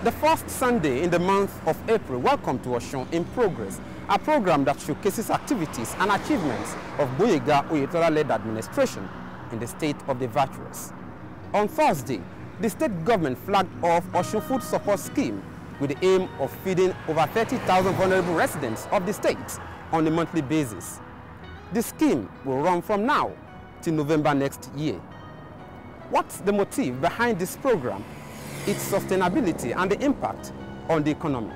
The first Sunday in the month of April, welcome to Osun in Progress, a program that showcases activities and achievements of Gboyega Oyetola-led administration in the state of the virtuous. On Thursday, the state government flagged off Osun Food Support Scheme with the aim of feeding over 30,000 vulnerable residents of the state on a monthly basis. The scheme will run from now till November next year. What's the motive behind this program? Its sustainability and the impact on the economy.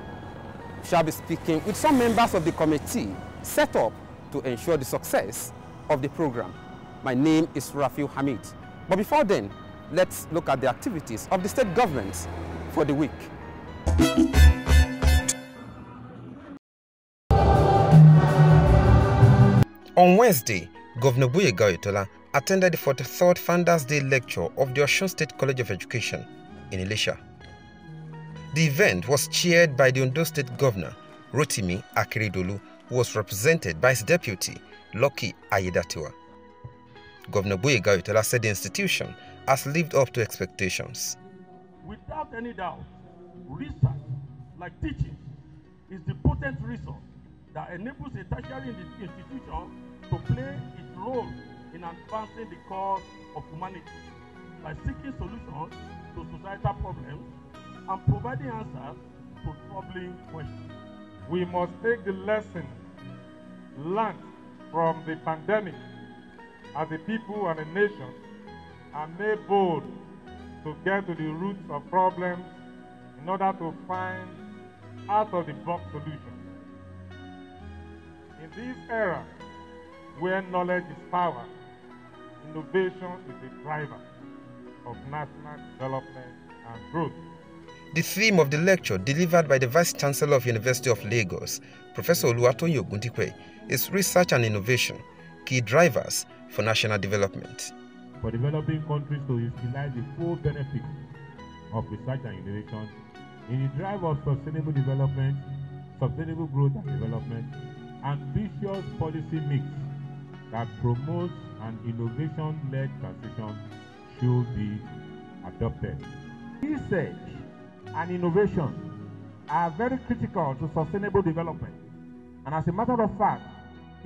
We shall be speaking with some members of the committee set up to ensure the success of the program. My name is Rafiu Hamid. But before then, let's look at the activities of the state governments for the week. On Wednesday, Governor Gboyega Oyetola attended the 43rd Founders Day lecture of the Osun State College of Education in Ilesha. The event was chaired by the Ondo State Governor, Rotimi Akeredolu, who was represented by his deputy, Lucky Ayedatiwa. Governor Gboyega Oyetola said the institution has lived up to expectations. Without any doubt, research, like teaching, is the potent resource that enables a tertiary institution to play its role in advancing the cause of humanity by seeking solutions to societal problems and providing answers to troubling questions. We must take the lessons learned from the pandemic as a people and a nation and make bold to get to the roots of problems in order to find out-of-the-box solutions. In this era, where knowledge is power, innovation is the driver of national development and growth. The theme of the lecture, delivered by the Vice Chancellor of University of Lagos, Professor Oluwatoyin Ogundipe, is research and innovation, key drivers for national development. For developing countries to utilize the full benefits of research and innovation in the drive of sustainable development, sustainable growth and development, ambitious policy mix that promotes an innovation-led transition should be adopted. Research and innovation are very critical to sustainable development, and as a matter of fact,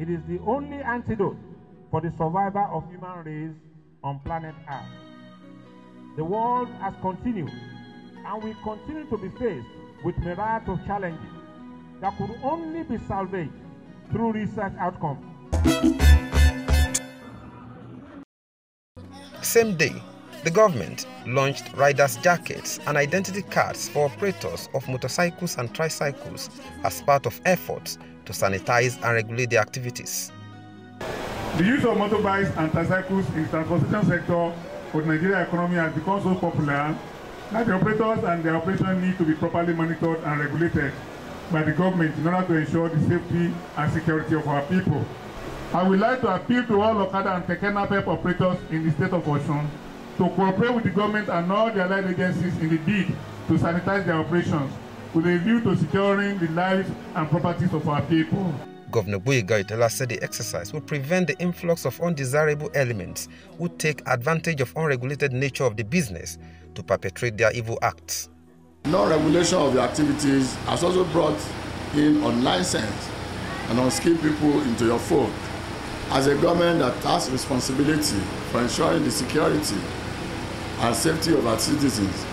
it is the only antidote for the survival of human race on planet Earth. The world has continued and will continue to be faced with myriad of challenges that could only be salvaged through research outcomes. Same day, the government launched riders' jackets and identity cards for operators of motorcycles and tricycles as part of efforts to sanitize and regulate their activities. The use of motorbikes and tricycles in the transportation sector for the Nigerian economy has become so popular that the operators and their operation need to be properly monitored and regulated by the government in order to ensure the safety and security of our people. I would like to appeal to all Okada and Keke Napep operators in the state of Osun to cooperate with the government and all the allied agencies in the bid to sanitize their operations with a view to securing the lives and properties of our people. Governor Gboyega Oyetola said the exercise will prevent the influx of undesirable elements who take advantage of unregulated nature of the business to perpetrate their evil acts. Non-regulation of the activities has also brought in unlicensed and unskilled people into your fold. As a government that has responsibility for ensuring the security and safety of our citizens,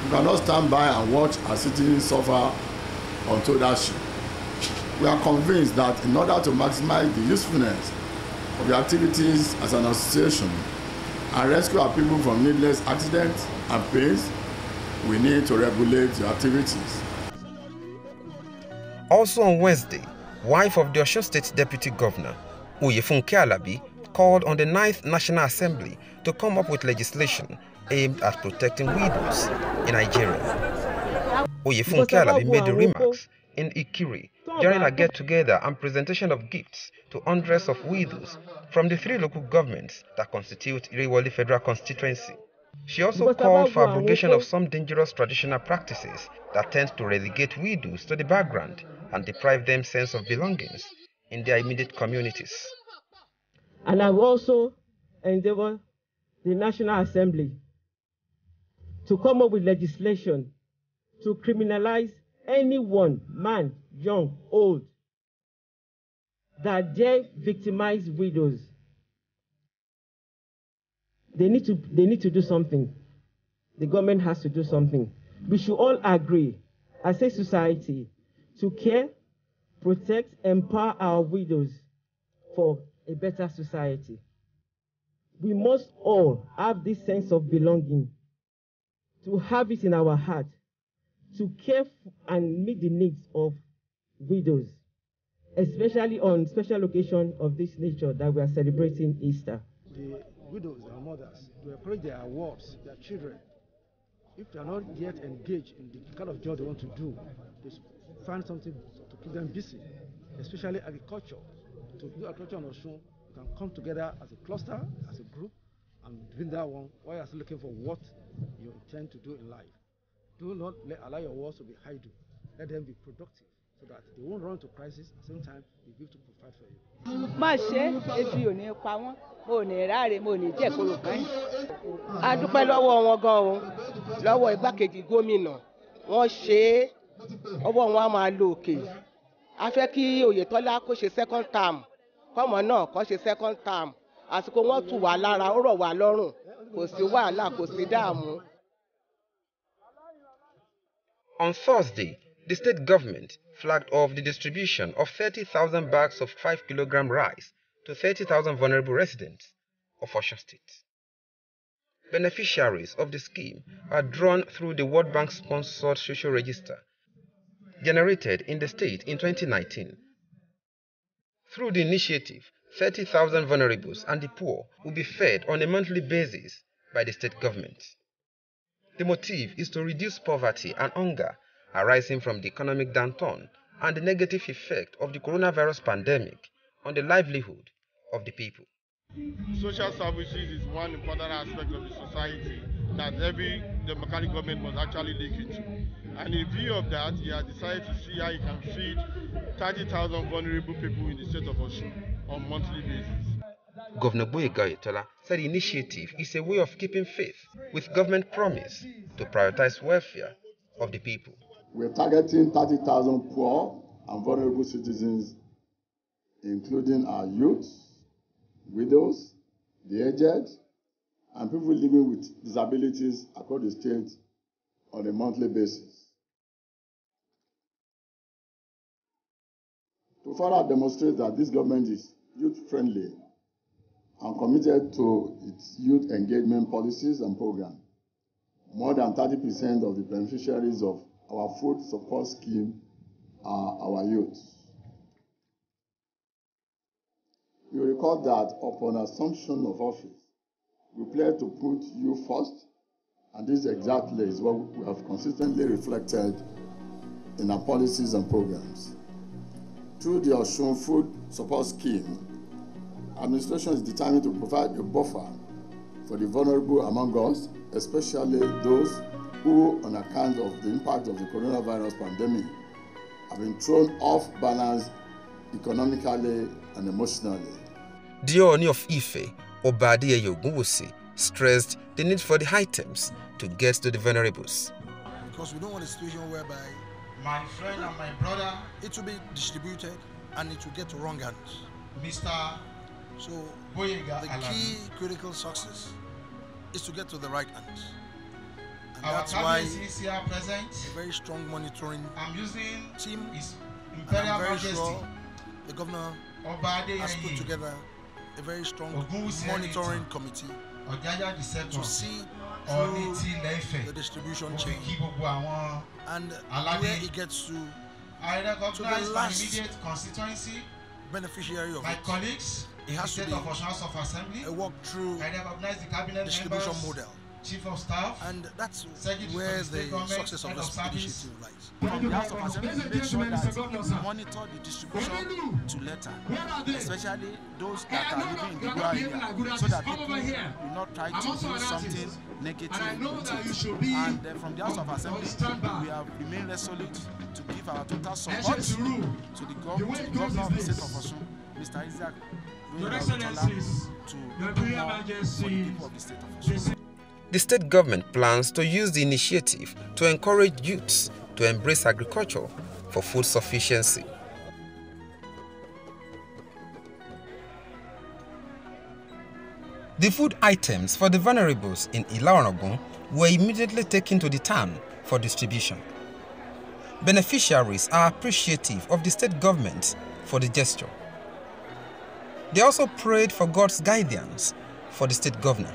we cannot stand by and watch our citizens suffer untold hardship. We are convinced that in order to maximize the usefulness of the activities as an association and rescue our people from needless accidents and pains, we need to regulate the activities. Also on Wednesday, wife of the Osun State Deputy Governor, Oyefunke Alabi, called on the 9th National Assembly to come up with legislation aimed at protecting widows in Nigeria. Oyefunke Alabi made the remarks in Ikiri during a get-together and presentation of gifts to hundreds of widows from the 3 local governments that constitute Irewole Federal Constituency. She also called for abrogation of some dangerous traditional practices that tend to relegate widows to the background and deprive them sense of belongings in their immediate communities. And I will also endeavor the National Assembly to come up with legislation to criminalize anyone, man, young, old, that dare victimize widows. They need to do something. The government has to do something. We should all agree as a society to care, protect, empower our widows for a better society. We must all have this sense of belonging, to have it in our heart, to care and meet the needs of widows, especially on special occasion of this nature that we are celebrating Easter. The widows, their mothers, to encourage their wards, their children, if they are not yet engaged in the kind of job they want to do, they find something to keep them busy, especially agriculture. To do agriculture on Osun, you can come together as a cluster, as a group, and doing that one while you're still looking for what you intend to do in life. Do not allow your words to be idle. Let them be productive so that they won't run into crisis. At the same time, they give to provide for you. Má ṣe ebi ò ní pa wọ́n, mo ní ráre, mo ní jẹ́ kóró kan. A dúpẹ́ lọ́wọ́ wọn gan o, lọ́wọ́ igbákejì gómìnà. Wọ́n ṣe ọwọ́ wọn á máa lo òkè. A fẹ́ kí Oyètọ́lá kó ṣe second term, kọ́mọ náà kó ṣe second term. Àsìkò wọn tù wá lára, ó rọ̀ wá lọ́rùn. Kò sí wàhálà, kò sí dààmú. On Thursday, the state government flagged off the distribution of 30,000 bags of 5 kg rice to 30,000 vulnerable residents of Osun State. Beneficiaries of the scheme are drawn through the World Bank-sponsored social register generated in the state in 2019. Through the initiative, 30,000 vulnerables and the poor will be fed on a monthly basis by the state government. The motive is to reduce poverty and hunger arising from the economic downturn and the negative effect of the coronavirus pandemic on the livelihood of the people. Social services is one important aspect of the society that every democratic government must actually look into. And in view of that, he has decided to see how he can feed 30,000 vulnerable people in the state of Osun on a monthly basis. Governor Boyega Oyetola said the initiative is a way of keeping faith with government promise to prioritize welfare of the people. We're targeting 30,000 poor and vulnerable citizens, including our youth, widows, the aged, and people living with disabilities across the state on a monthly basis. To further demonstrate that this government is youth-friendly and committed to its youth engagement policies and programs, more than 30% of the beneficiaries of our food support scheme are our youth. You recall that upon assumption of office, we pledged to put you first, and this exactly is what we have consistently reflected in our policies and programs. Through the Osun Food Support Scheme, administration is determined to provide a buffer for the vulnerable among us, especially those who, on account of the impact of the coronavirus pandemic, have been thrown off balance economically and emotionally. The Ooni of Ife, Oba Adeyeye Ogunwusi, stressed the need for the items to get to the vulnerables. Because we don't want a situation whereby my friend and my brother, it will be distributed and it will get to wrong hands. Mr. So Boyega, the key critical success is to get to the right hands. And our that's why is here present. A very strong monitoring team His Imperial Majesty. Sure the governor has put together a very strong monitoring committee to see through the distribution chain and where it gets to the last constituency beneficiary of my colleagues. It has to be a walk through distribution model. Chief of Staff, and that's where the success of this initiative lies. From the House of Assembly, make sure that we monitor the distribution to letter, especially those that are living in the rural area, so that people will not try to do something negative with it. And from the House of Assembly, we have remained resolute to give our total support to the governor of the state of Osun, Mr. Isaac, to do more for the people of the state of Osun. the state government plans to use the initiative to encourage youths to embrace agriculture for food sufficiency. The food items for the vulnerables in Ilarogun were immediately taken to the town for distribution. Beneficiaries are appreciative of the state government for the gesture. They also prayed for God's guidance for the state governor.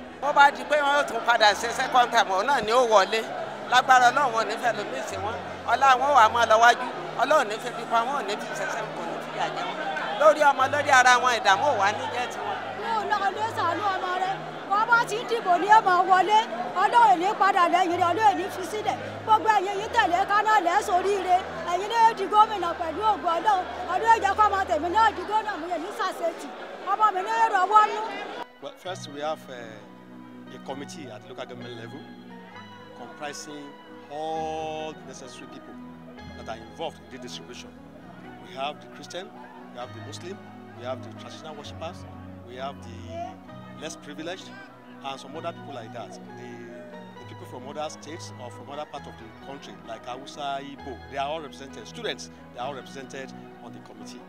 Well, first we have a committee at local government level comprising all the necessary people that are involved in the distribution. We have the Christian, we have the Muslim, we have the traditional worshippers, we have the less privileged, and some other people like that. The people from other states or from other parts of the country, like Hausa, Igbo, they are all represented. Students, they are all represented on the committee.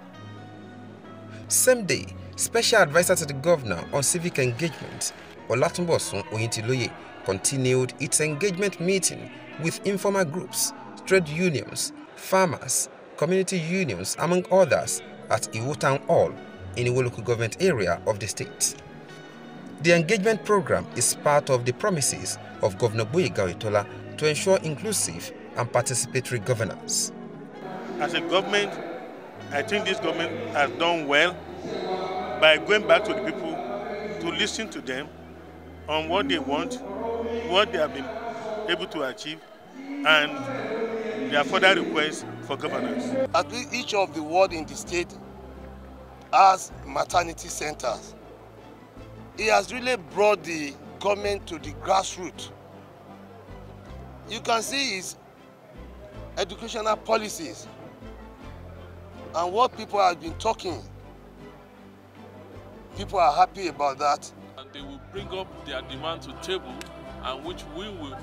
Same day, Special Advisor to the Governor on Civic Engagement, Osun Food continued its engagement meeting with informal groups, trade unions, farmers, community unions, among others, at Iwo Town Hall in Iwo local government area of the state. The engagement program is part of the promises of Governor Gboyega Oyetola to ensure inclusive and participatory governance. As a government, I think this government has done well by going back to the people to listen to them on what they want, what they have been able to achieve, and their further requests for governance. At least each of the ward in the state has maternity centers. He has really brought the government to the grassroots. You can see his educational policies and what people have been talking. People are happy about that. And they will bring up their demand to table, and which we will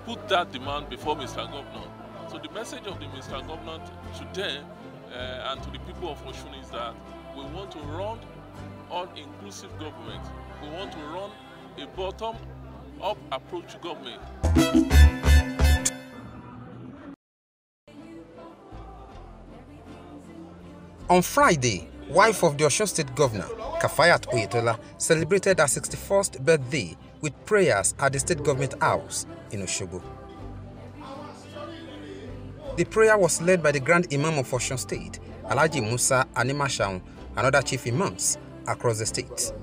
put that demand before Mr. Governor. So the message of the Mr. Governor to them and to the people of Osun is that we want to run an inclusive government. We want to run a bottom-up approach to government. On Friday, wife of the Osun State Governor, Kafayat Oyetola, celebrated her 61st birthday with prayers at the State Government House in Osogbo. The prayer was led by the Grand Imam of Osun State, Alhaji Musa Animashaun, and other chief imams across the state.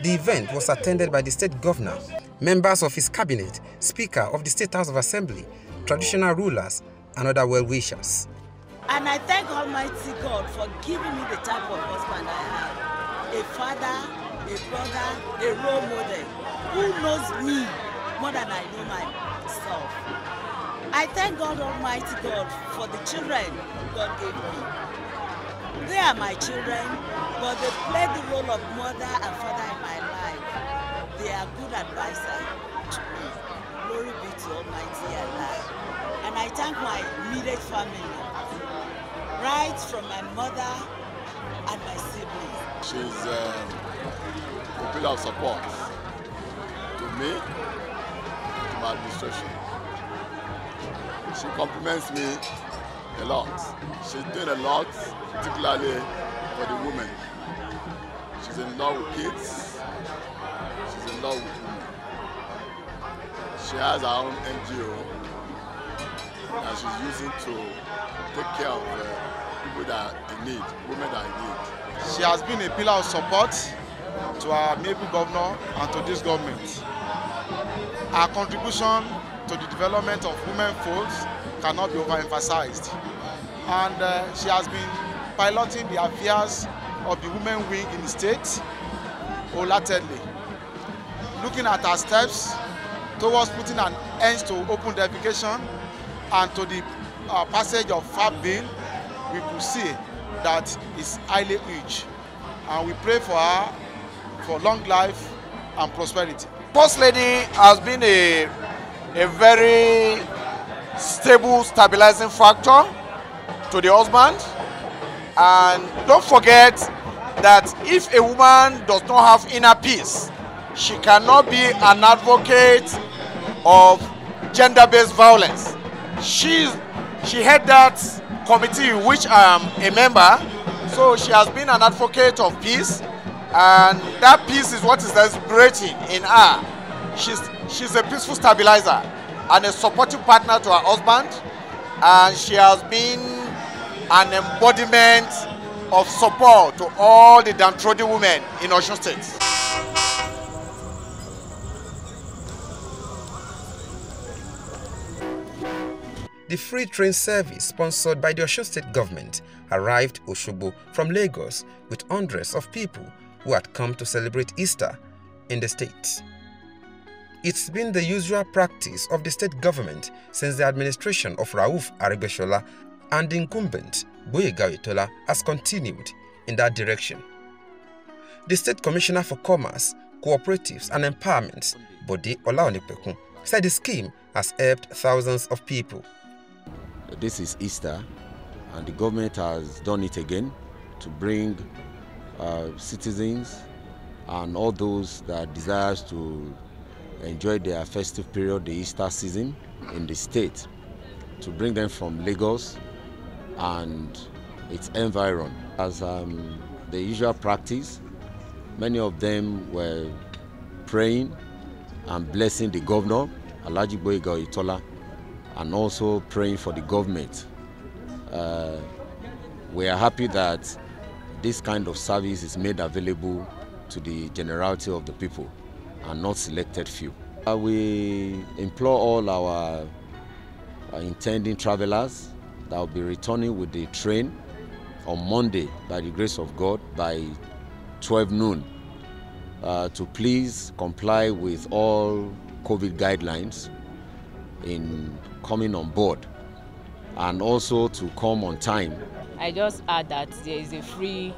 The event was attended by the State Governor, members of his cabinet, Speaker of the State House of Assembly, traditional rulers, and other well-wishers. And I thank Almighty God for giving me the type of husband I have. A father, a brother, a role model who knows me more than I know myself. I thank God Almighty God for the children God gave me. They are my children, but they play the role of mother and father in my life. They are good advisors to me. Glory be to Almighty Allah. And I thank my immediate family, right from my mother and my siblings. She's a pillar of support to me, to my administration. She compliments me a lot. She's doing a lot, particularly for the women. She's in love with kids. She's in love with women. She has her own NGO that she's using to take care of people that are in need, women that are in need. She has been a pillar of support to our amiable governor and to this government. Our contribution to the development of women folks cannot be overemphasized. And she has been piloting the affairs of the women wing in the state wholeheartedly, looking at our steps towards putting an end to open defecation and to the passage of FAB bill. We could see that is highly rich, and we pray for her for long life and prosperity. First Lady has been a very stable, stabilizing factor to the husband. And don't forget that if a woman does not have inner peace, she cannot be an advocate of gender-based violence. She had that committee which I am a member, so she has been an advocate of peace, and that peace is what is liberating in her. She's a peaceful stabilizer and a supportive partner to her husband, and she has been an embodiment of support to all the downtrodden women in Osun State. The free train service sponsored by the Osun State government arrived Osogbo from Lagos with hundreds of people who had come to celebrate Easter in the state. It's been the usual practice of the state government since the administration of Rauf Aregbesola, and the incumbent Gboyega Oyetola has continued in that direction. The State Commissioner for Commerce, Cooperatives and Empowerment, Bode Olaonipekun, said the scheme has helped thousands of people. This is Easter, and the government has done it again to bring citizens and all those that desire to enjoy their festive period, the Easter season in the state, to bring them from Lagos and its environ. As the usual practice, many of them were praying and blessing the governor, Alhaji Gboyega Oyetola, and also praying for the government. We are happy that this kind of service is made available to the generality of the people and not selected few. We implore all our intending travelers that will be returning with the train on Monday, by the grace of God, by 12 noon, to please comply with all COVID guidelines in coming on board, and also to come on time. I just add that there is a free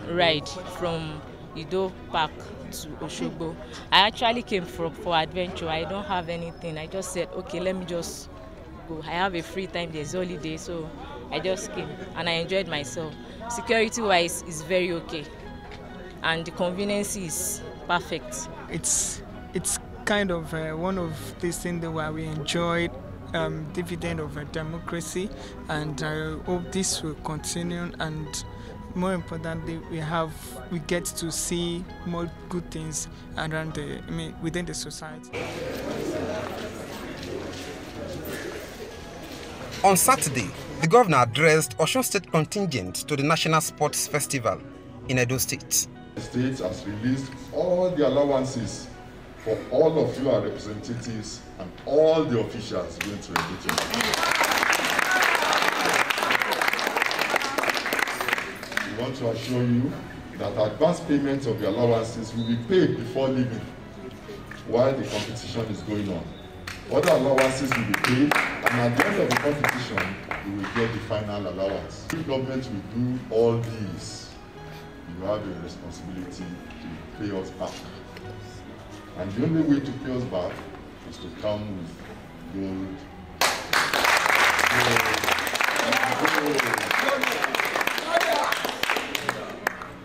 ride from Ido Park to Osogbo. I actually came for adventure. I don't have anything. I just said, okay, let me just go. I have a free time, there's holiday, so I just came and I enjoyed myself. Security-wise, is very okay, and the convenience is perfect. It's kind of one of these things where we enjoyed dividend of democracy, and I hope this will continue, and more importantly, we get to see more good things around within the society. On Saturday, the governor addressed Osun State contingent to the National Sports Festival in Edo State. The state has released all the allowances for all of you, our representatives, and all the officials going to Edo. We want to assure you that advance payments of the allowances will be paid before leaving while the competition is going on. Other allowances will be paid, and at the end of the competition, you will get the final allowance. The government will do all these. You have a responsibility to pay us back. And the only way to pay us back is to come with gold.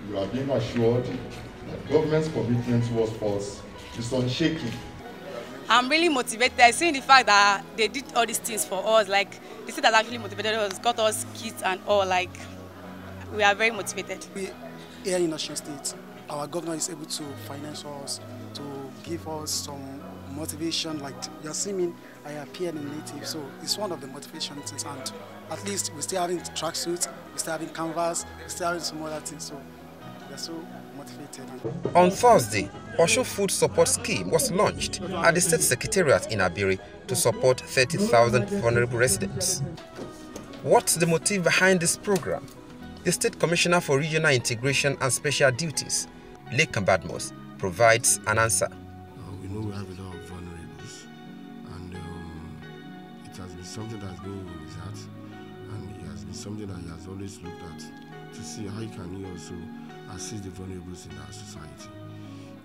You are being assured that government's commitment towards us is unshaking. I'm really motivated, seeing the fact that they did all these things for us. Like, the state has actually motivated us, got us kits and all. Like, we are very motivated. Here in Osun State, our governor is able to finance us, to give us some motivation. Like, you're seeing me, I appear in native, so it's one of the motivation things. And at least we're still having tracksuits, we're still having canvas, we're still having some other things. So we're so motivated. On Thursday, Osun Food Support Scheme was launched at the State Secretariat in Abiri to support 30,000 vulnerable residents. What's the motive behind this program? The State Commissioner for Regional Integration and Special Duties, Lekan Badmos, provides an answer. We know we have a lot of vulnerables, and it has been something that's been in his heart, and it has been something that he has always looked at to see how he can also assist the vulnerables in our society.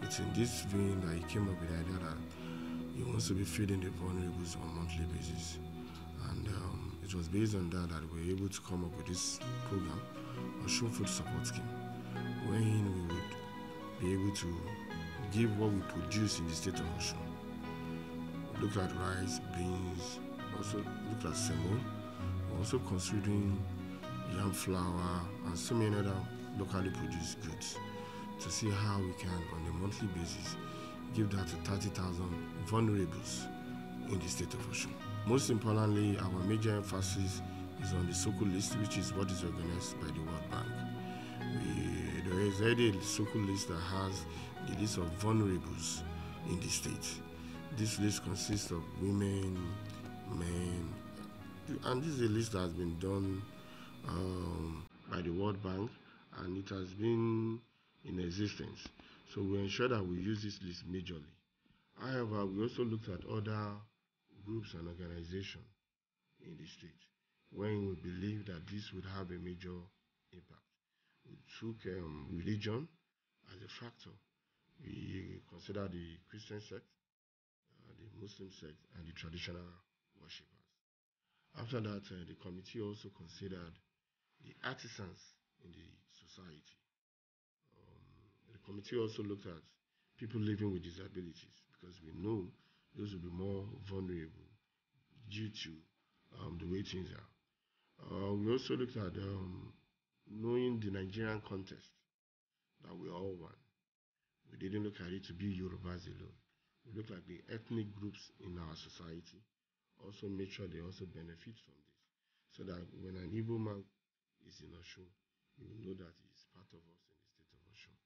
it's in this vein that he came up with the idea that he wants to be feeding the vulnerables on a monthly basis. And it was based on that we were able to come up with this program, Osun Food Support Scheme, wherein we would be able to give what we produce in the state of Osun. We looked at rice, beans, also looked at semo. We're also considering yam flour and so many other locally produced goods to see how we can, on a monthly basis, give that to 30,000 vulnerables in the state of Osun. Most importantly, our major emphasis is on the Soko list, which is what is organized by the World Bank. There is already a Soko list that has the list of vulnerables in the state. This list consists of women, men, and this is a list that has been done by the World Bank, and it has been in existence. So we ensure that we use this list majorly. However, we also looked at other groups and organizations in the state when we believe that this would have a major impact. We took religion as a factor. We consider the Christian sect, the Muslim sect, and the traditional worshippers. After that, the committee also considered the artisans in the society. The committee also looked at people living with disabilities, because we know those will be more vulnerable due to the way things are. We also looked at knowing the Nigerian context that we all want. We didn't look at it to be Yorubas alone. We looked at the ethnic groups in our society, also make sure they also benefit from this, so that when an Igbo man is in Osun, you will know that he is part of us in the state of Osun.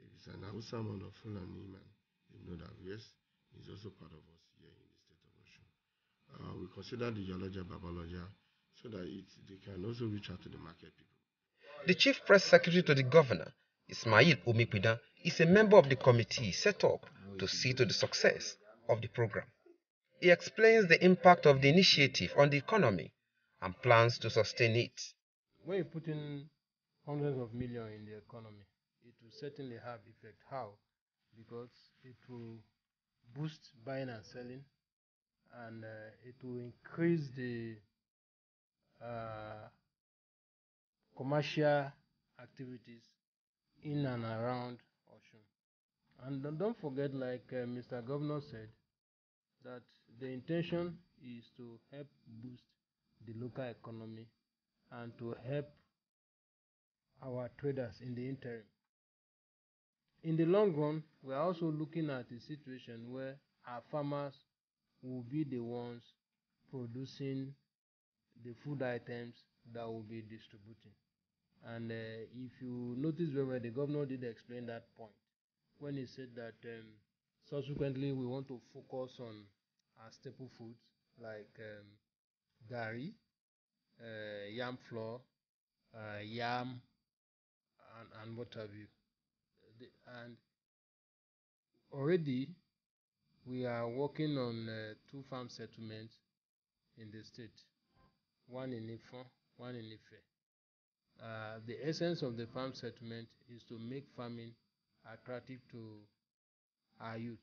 If it's an Hausa man or Fulani man, you know that yes, he's also part of us here in the state of Osun. We consider the Yoloja Babaloja so that they can also reach out to the market people. The Chief Press Secretary to the Governor, Ismail Omipida, is a member of the committee set up to see to the success of the program. He explains the impact of the initiative on the economy and plans to sustain it. When you put in hundreds of millions in the economy, it will certainly have effect. How? Because it will boost buying and selling, and it will increase the commercial activities in and around Osun. And don't forget, like Mr. Governor said, that the intention is to help boost the local economy and to help our traders in the interim. In the long run, we are also looking at a situation where our farmers will be the ones producing the food items that will be distributing. And if you notice very well, the governor did explain that point when he said that subsequently we want to focus on our staple foods like gari, yam flour, yam, and what have you. And already we are working on 2 farm settlements in the state, one in Ifon, one in Ife. The essence of the farm settlement is to make farming attractive to our youth.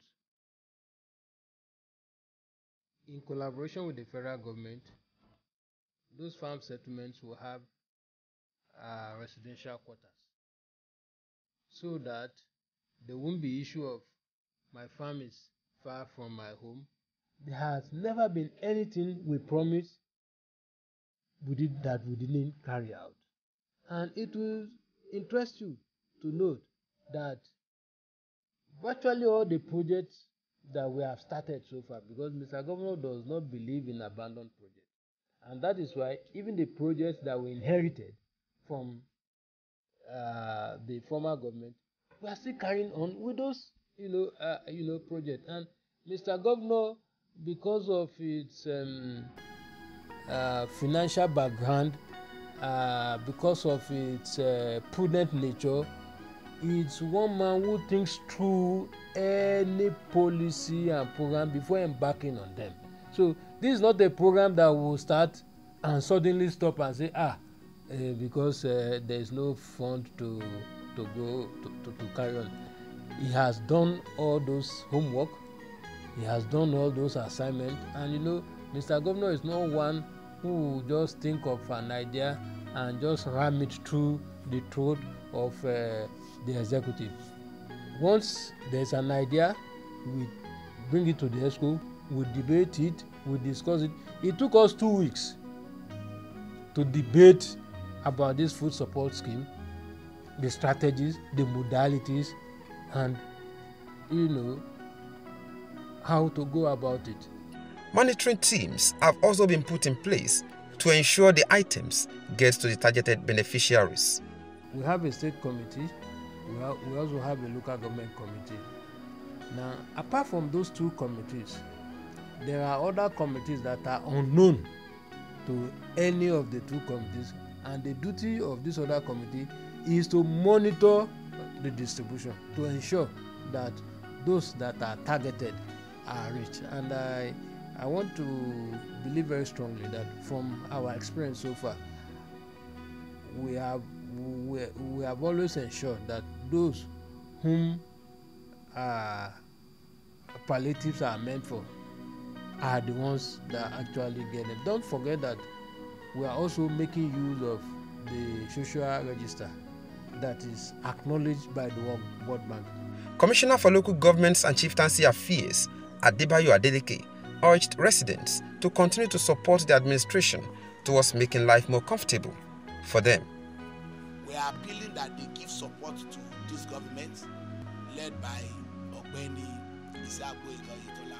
In collaboration with the federal government, those farm settlements will have residential quarters, so that there won't be issue of my farm is far from my home. There has never been anything we promised that we didn't carry out. And it will interest you to note that virtually all the projects that we have started so far, because Mr. Governor does not believe in abandoned projects. And that is why even the projects that we inherited from the former government, we are still carrying on with those projects. And Mr. Governor, because of its financial background, because of its prudent nature, it's one man who thinks through any policy and program before embarking on them. So this is not a program that will start and suddenly stop and say, because there is no fund to carry on. he has done all those homework, he has done all those assignments, and you know, Mr. Governor is not one who will just think of an idea and just ram it through the throat of the executive. Once there's an idea, we bring it to the ESCO, we debate it, we discuss it. It took us 2 weeks to debate about this food support scheme, the strategies, the modalities, and you know, how to go about it. Monitoring teams have also been put in place to ensure the items get to the targeted beneficiaries. We have a state committee, we also have a local government committee. Now, apart from those two committees, there are other committees that are unknown to any of the two committees, and the duty of this other committee is to monitor the distribution to ensure that those that are targeted are reached. And I want to believe very strongly that from our experience so far, we have always ensured that those whom palliatives are meant for are the ones that actually get it. Don't forget that we are also making use of the social register that is acknowledged by the World Bank. Commissioner for Local Governments and Chieftaincy Affairs, Adebayo Adeleke, urged residents to continue to support the administration towards making life more comfortable for them. We are appealing that they give support to this government led by Ogbeni Isagwe Itola.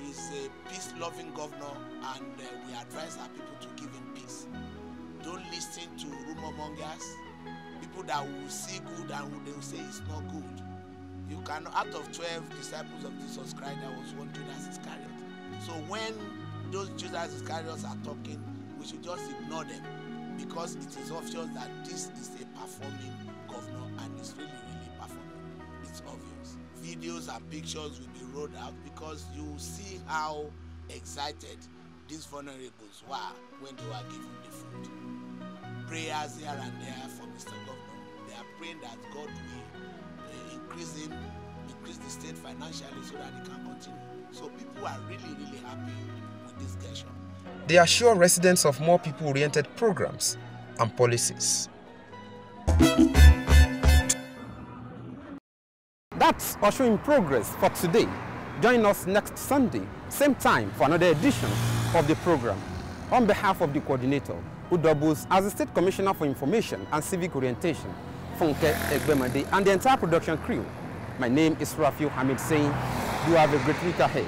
He is a peace-loving governor, and we advise our people to give him peace. Don't listen to rumor mongers, people that will see good and they will say it's not good. You can, out of 12 disciples of Jesus Christ, there was one Judas Iscariot. So when those Judas Iscariots are talking, we should just ignore them, because it is obvious that this is a performing governor and it's really performing. It's obvious. Videos and pictures will be rolled out because you will see how excited these vulnerables were when they were given the food. Prayers here and there for Mr. Governor. They are praying that God will increase the state financially so that it can continue. So people are really happy with this gesture. They assure residents of more people-oriented programs and policies. That's Osun in Progress for today. Join us next Sunday, same time, for another edition of the program. On behalf of the coordinator, who doubles as the State Commissioner for Information and Civic Orientation, Funke Egbemade, and the entire production crew, my name is Rafiu Hamid saying, you have a great week ahead.